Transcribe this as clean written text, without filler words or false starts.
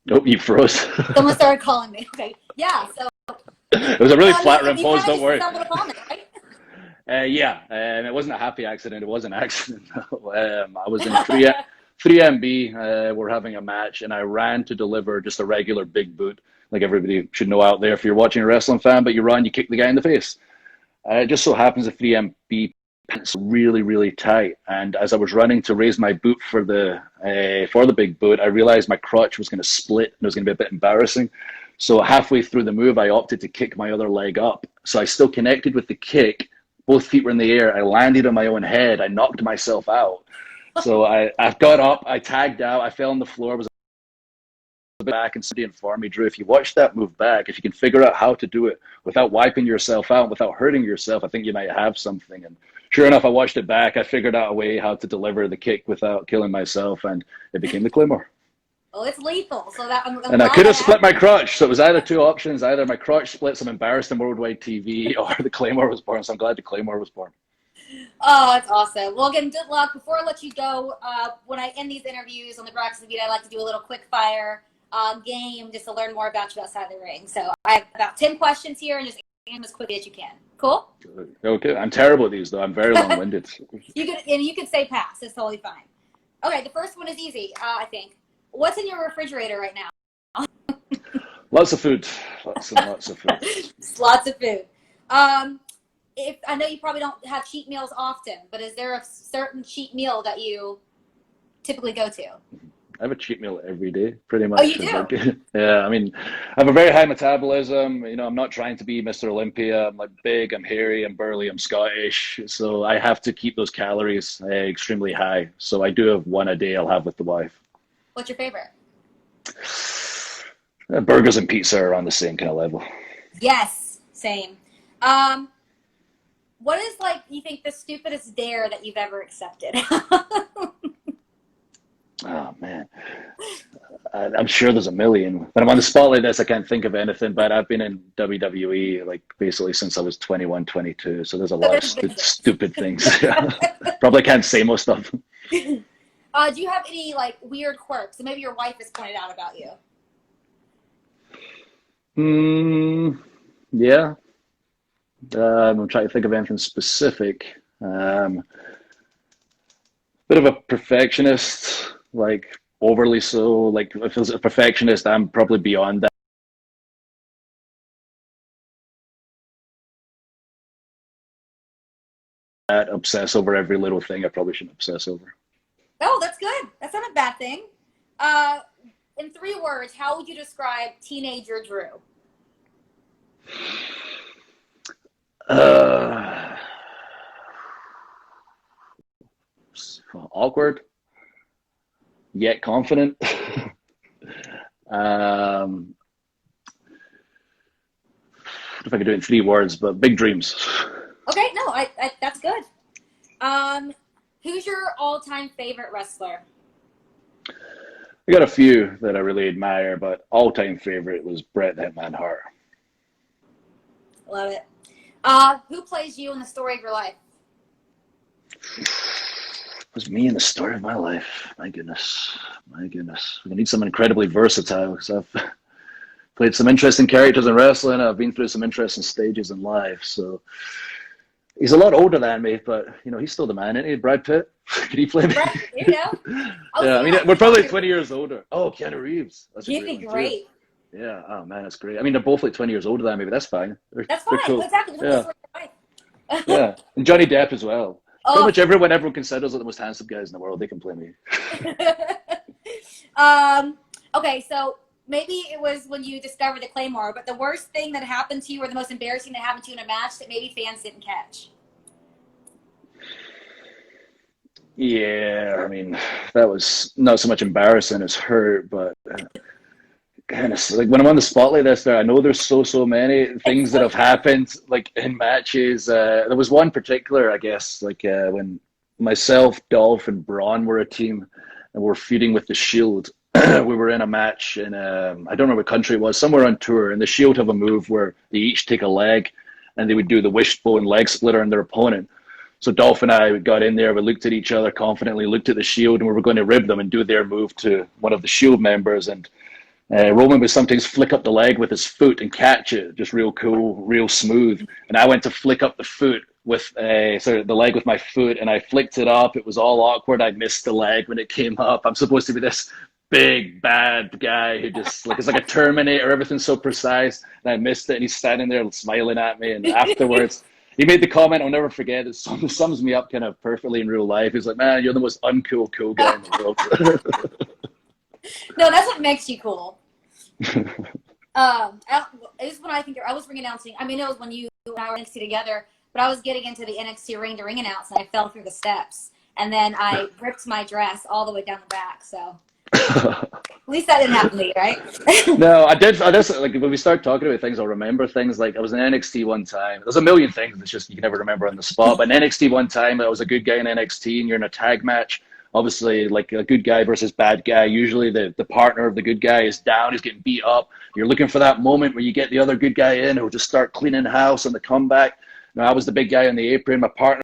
Nope, you froze. Someone started calling me. Okay. Yeah. So It was a really flat rim you pose, kind of don't just worry. stumbled upon it, right? Yeah, it wasn't a happy accident. It was an accident. I was in 3MB. We're having a match, and I ran to deliver just a regular big boot, like everybody should know out there if you're watching a wrestling fan. But you run, you kick the guy in the face. It just so happens the 3MB pants really, really tight. And as I was running to raise my boot for the big boot, I realized my crotch was going to split, and it was going to be a bit embarrassing. So halfway through the move, I opted to kick my other leg up. So I still connected with the kick. Both feet were in the air. I landed on my own head. I knocked myself out. So I got up. I tagged out. I fell on the floor. Was back, and somebody informed me, Drew, if you watch that move back, if you can figure out how to do it without wiping yourself out, without hurting yourself, I think you might have something. And sure enough, I watched it back. I figured out a way how to deliver the kick without killing myself, and it became the Claymore. Oh, it's lethal. So that and I could have split my crotch. So it was either two options. Either my crotch splits, I'm embarrassed on worldwide TV, or the Claymore was born. So I'm glad the Claymore was born. Oh, it's awesome. Well, again, good luck. Before I let you go, when I end these interviews on the Braxton Beat, I like to do a little quick fire game just to learn more about you outside the ring. So I have about 10 questions here, and just answer them as quickly as you can. Cool? Okay. I'm terrible at these, though. I'm very long-winded. You could say pass. It's totally fine. Okay, the first one is easy, I think. What's in your refrigerator right now? Lots of food. Lots and lots of food. Lots of food. If I know you probably don't have cheat meals often, but is there a certain cheat meal that you typically go to? I have a cheat meal every day, pretty much. Oh, you do? Yeah, I mean, I have a very high metabolism. You know, I'm not trying to be Mr. Olympia. I'm like big, I'm hairy, I'm burly, I'm Scottish. So I have to keep those calories extremely high. So I do have one a day I'll have with the wife. What's your favorite? Burgers and pizza are on the same kind of level. Yes, same. What is, like, you think the stupidest dare that you've ever accepted? Oh, man. I'm sure there's a million. When I'm on the spot like this, I can't think of anything, but I've been in WWE, like, basically since I was 21, 22, so there's a lot of stupid things. Probably can't say most of them. Do you have any, like, weird quirks that maybe your wife has pointed out about you? Yeah. I'm trying to think of anything specific. Bit of a perfectionist, like overly so. Like if I was a perfectionist, I'm probably beyond that. Obsess over every little thing I probably shouldn't obsess over. Oh, that's good. That's not a bad thing. In 3 words, how would you describe teenager Drew? Awkward, yet confident. If I could do it in 3 words, but big dreams. Okay, no, I that's good. Who's your all-time favorite wrestler? I got a few that I really admire, but all-time favorite was Bret the Hitman Hart. Love it. Who plays you in the story of your life? It was me in the story of my life. My goodness. My goodness. We need someone incredibly versatile because I've played some interesting characters in wrestling. I've been through some interesting stages in life. So he's a lot older than me, but you know, he's still the man, isn't he? Brad Pitt? Could he play me? Brad, you know. Yeah, I mean, we're probably 20 years older. Oh, Keanu Reeves. That's He'd be great. Yeah, oh man, that's great. I mean, they're both like 20 years older than me, but that's fine. That's fine, cool. Exactly. Yeah. Yeah, and Johnny Depp as well. Oh. Pretty much everyone considers like the most handsome guys in the world. They can play me. Okay, so maybe it was when you discovered the Claymore, but the worst thing that happened to you or the most embarrassing that happened to you in a match that maybe fans didn't catch? Yeah, I mean, that was not so much embarrassing as hurt, but kind of like when I'm on the spotlight this there, I know there's so many things that have happened like in matches. There was one particular, I guess, like when myself, Dolph, and Braun were a team and we're feuding with the Shield. We were in a match in I don't know what country it was, somewhere on tour, and the Shield have a move where they each take a leg and they would do the wishbone leg splitter on their opponent. So Dolph and I got in there, we looked at each other confidently, looked at the Shield, and we were going to rib them and do their move to one of the Shield members. And Roman would sometimes flick up the leg with his foot and catch it, just real cool, real smooth. And I went to flick up the foot with the leg with my foot, and I flicked it up. It was all awkward. I missed the leg when it came up. I'm supposed to be this big bad guy who just like it's like a Terminator. Everything's so precise, and I missed it. And he's standing there smiling at me. And afterwards, he made the comment I'll never forget. It sums me up kind of perfectly in real life. He's like, "Man, you're the most uncool cool guy in the world." No, that's what makes you cool. It was when I was ring announcing. I mean, it was when you and I were NXT together, but I was getting into the NXT ring to ring announce, and I fell through the steps, and then I ripped my dress all the way down the back. So at least that didn't happen to you, right? No, I did. Like when we start talking about things, I'll remember things. Like I was in NXT one time. There's a million things. It's just you can never remember on the spot. But in NXT one time, I was a good guy in NXT, and you're in a tag match. Obviously, like a good guy versus bad guy. Usually, the partner of the good guy is down. He's getting beat up. You're looking for that moment where you get the other good guy in, who'll just start cleaning house on the comeback. Now, I was the big guy on the apron. My partner